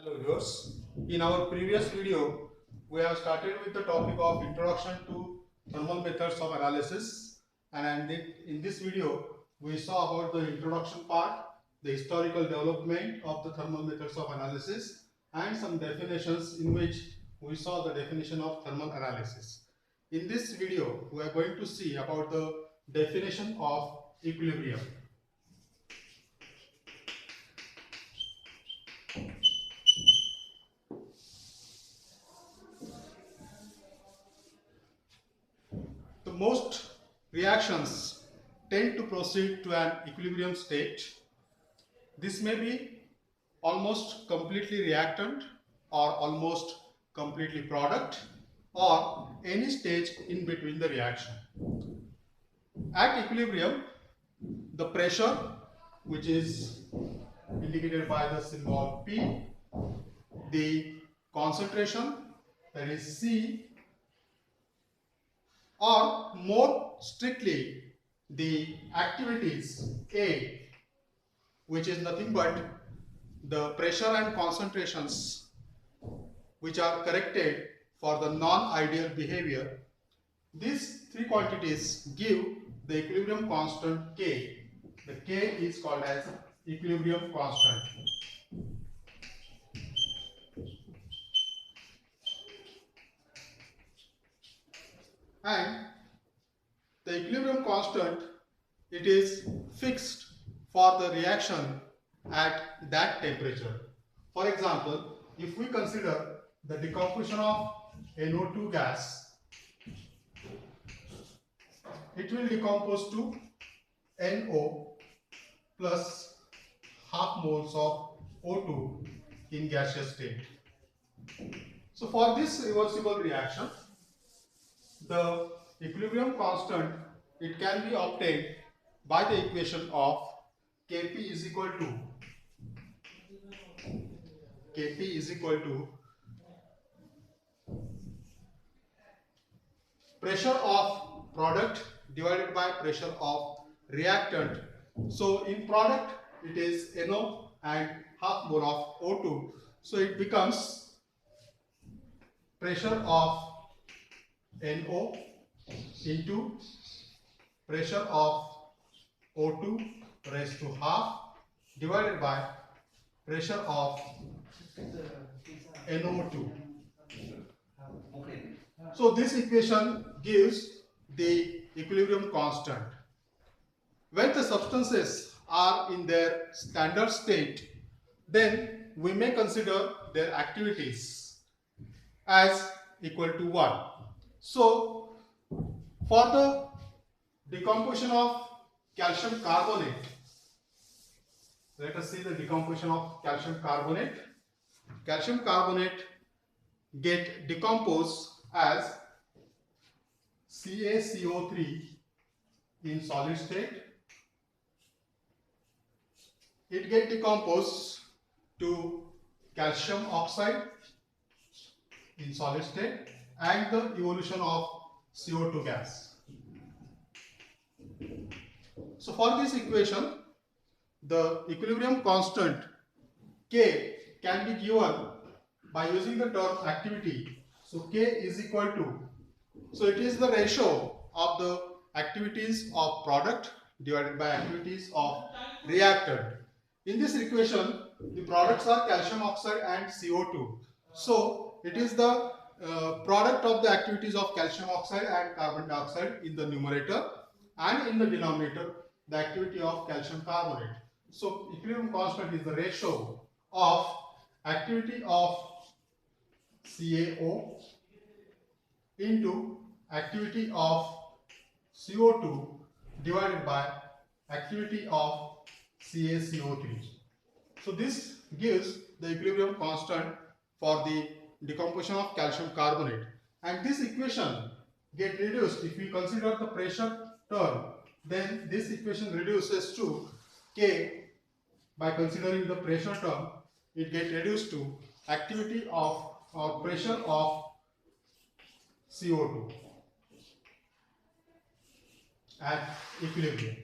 Hello viewers. In our previous video, we have started with the topic of introduction to thermal methods of analysis, and in this video we saw about the introduction part, the historical development of the thermal methods of analysis, and some definitions in which we saw the definition of thermal analysis. In this video, we are going to see about the definition of equilibrium. The most reactions tend to proceed to an equilibrium state. This may be almost completely reactant or almost completely product or any stage in between the reaction. At equilibrium, the pressure, which is indicated by the symbol P, the concentration, that is C, or more strictly the activities A, which is nothing but the pressure and concentrations which are corrected for the non-ideal behavior. These three quantities give the equilibrium constant K. The K is called as equilibrium constant. And the equilibrium constant, it is fixed for the reaction at that temperature. For example, if we consider the decomposition of NO2 gas, it will decompose to NO plus half moles of O2 in gaseous state. So for this reversible reaction, the equilibrium constant, it can be obtained by the equation of Kp is equal to pressure of product divided by pressure of reactant. So in product it is NO and half mole of O2. So it becomes pressure of NO into pressure of O2 raised to half divided by pressure of NO2. So this equation gives the equilibrium constant. When the substances are in their standard state, then we may consider their activities as equal to 1. So for the decomposition of calcium carbonate, let us see the decomposition of calcium carbonate. Calcium carbonate get decomposed as CaCO3 in solid state. It get decomposed to calcium oxide in solid state and the evolution of CO2 gas. So for this equation, the equilibrium constant K can be given by using the term activity. So K is equal to, so it is the ratio of the activities of product divided by activities of reactant. In this equation, the products are calcium oxide and CO2. So it is the product of the activities of calcium oxide and carbon dioxide in the numerator, and in the denominator the activity of calcium carbonate. So equilibrium constant is the ratio of activity of CaO into activity of CO2 divided by activity of CaCO3. So this gives the equilibrium constant for the decomposition of calcium carbonate, and this equation get reduced if we consider the pressure term. Then this equation reduces to K. By considering the pressure term, it get reduced to activity of or pressure of CO2 at equilibrium.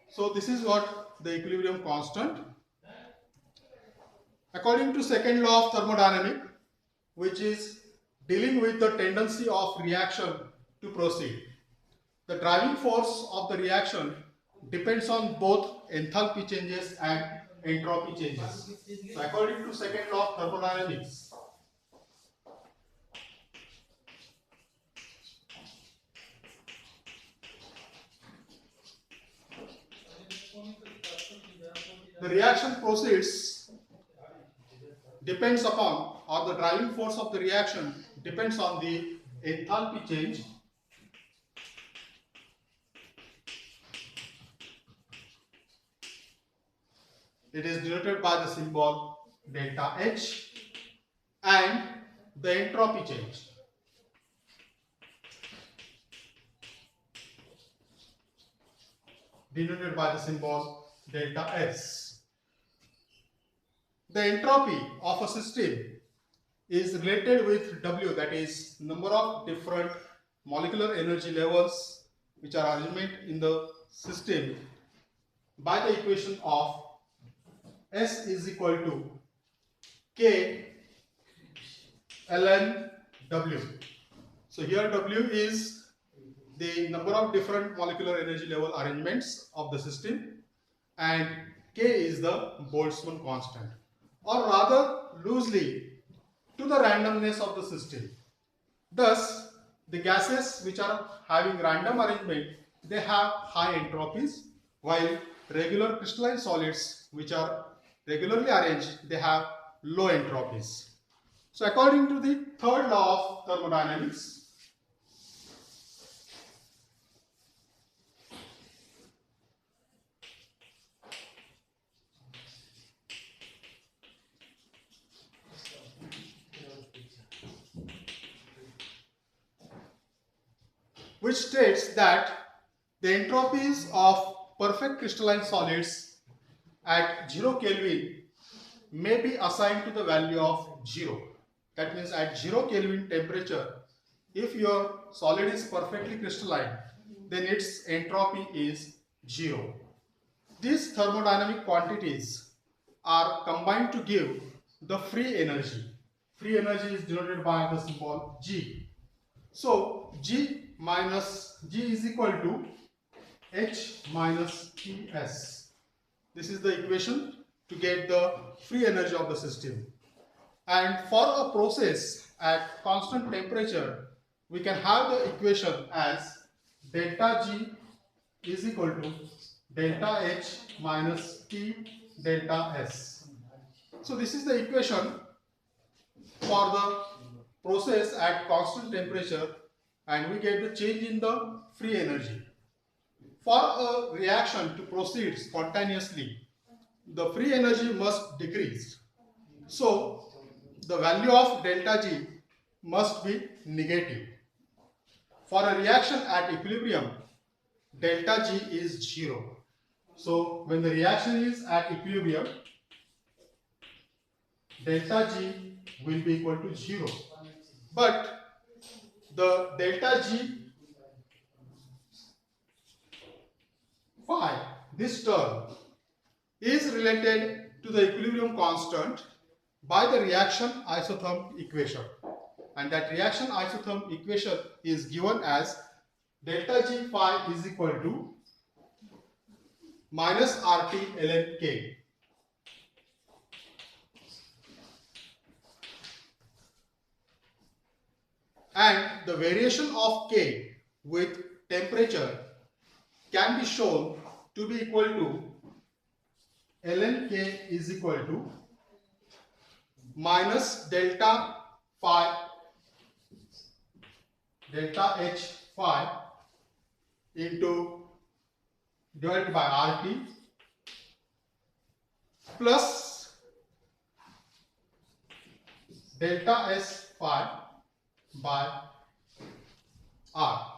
So this is what the equilibrium constant. According to second law of thermodynamics, which is dealing with the tendency of reaction to proceed, the driving force of the reaction depends on both enthalpy changes and entropy changes. So according to second law of thermodynamics, the reaction proceeds depends upon, or the driving force of the reaction depends on the enthalpy change it is denoted by the symbol delta H, and the entropy change denoted by the symbol delta S. The entropy of a system is related with W, that is number of different molecular energy levels which are arrangement in the system, by the equation of S is equal to K ln W. So here W is the number of different molecular energy level arrangements of the system, and K is the Boltzmann constant, or rather loosely to the randomness of the system. Thus, the gases which are having random arrangement, they have high entropies, while regular crystalline solids which are regularly arranged, they have low entropies. So according to the third law of thermodynamics, which states that the entropies of perfect crystalline solids at 0 Kelvin may be assigned to the value of 0. That means at 0 Kelvin temperature, if your solid is perfectly crystalline, then its entropy is 0. These thermodynamic quantities are combined to give the free energy. Free energy is denoted by the symbol G. So G is equal to H minus Ts. This is the equation to get the free energy of the system. And for a process at constant temperature, we can have the equation as delta G is equal to delta H minus T delta S. So this is the equation for the process at constant temperature, and we get the change in the free energy. For a reaction to proceed spontaneously, the free energy must decrease. So the value of delta G must be negative. For a reaction at equilibrium, delta G is 0. So when the reaction is at equilibrium, delta G will be equal to 0. But the delta G phi, this term, is related to the equilibrium constant by the reaction isotherm equation. And that reaction isotherm equation is given as delta G phi is equal to minus RT ln K. And the variation of K with temperature can be shown to be equal to ln K is equal to minus delta H phi into divided by RT plus delta S phi by R.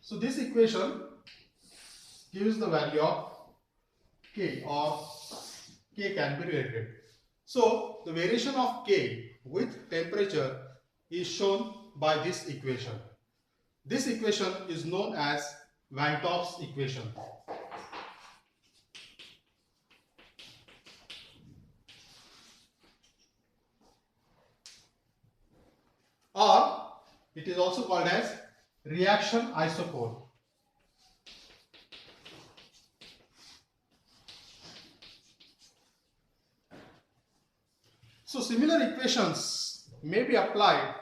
So this equation gives the value of K, or K can be related. So the variation of K with temperature is shown by this equation. This equation is known as Van 't Hoff's equation. It is also called as reaction isopore. So similar equations may be applied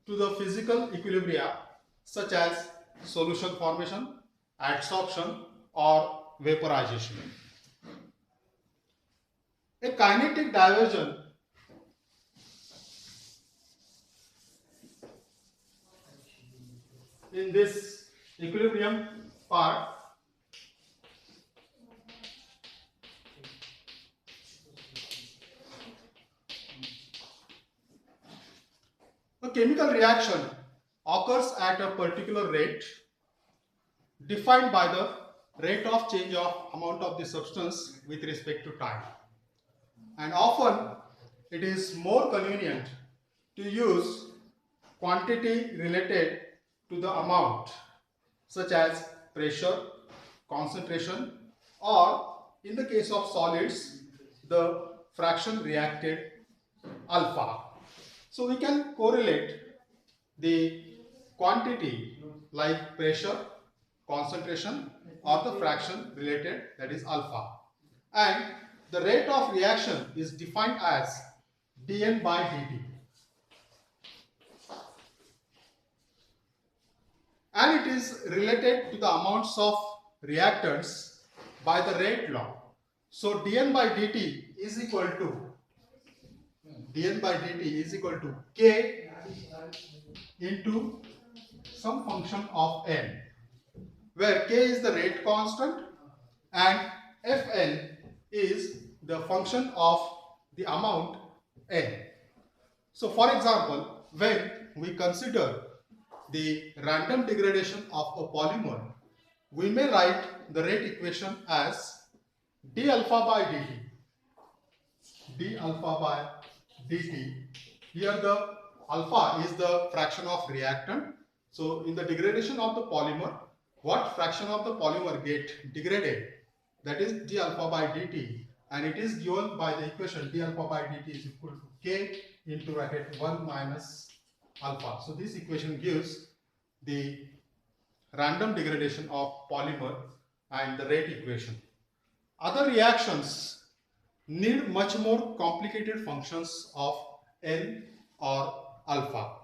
to the physical equilibria such as solution formation, adsorption or vaporization. A kinetic diversion in this equilibrium part a chemical reaction occurs at a particular rate defined by the rate of change of amount of the substance with respect to time. And often it is more convenient to use quantity related to the amount such as pressure, concentration, or in the case of solids the fraction reacted alpha. So we can correlate the quantity like pressure, concentration or the fraction related, that is alpha, and the rate of reaction is defined as dN by dt, and it is related to the amounts of reactants by the rate law. So dN by dt is equal to K into some function of n, where K is the rate constant and Fn is the function of the amount n. So for example, when we consider the random degradation of a polymer, we may write the rate equation as d alpha by dt. Here the alpha is the fraction of reactant. So in the degradation of the polymer, what fraction of the polymer get degraded, that is d alpha by dt, and it is given by the equation d alpha by dt is equal to K into bracket 1 minus alpha. So this equation gives the random degradation of polymer and the rate equation. Other reactions need much more complicated functions of n or alpha.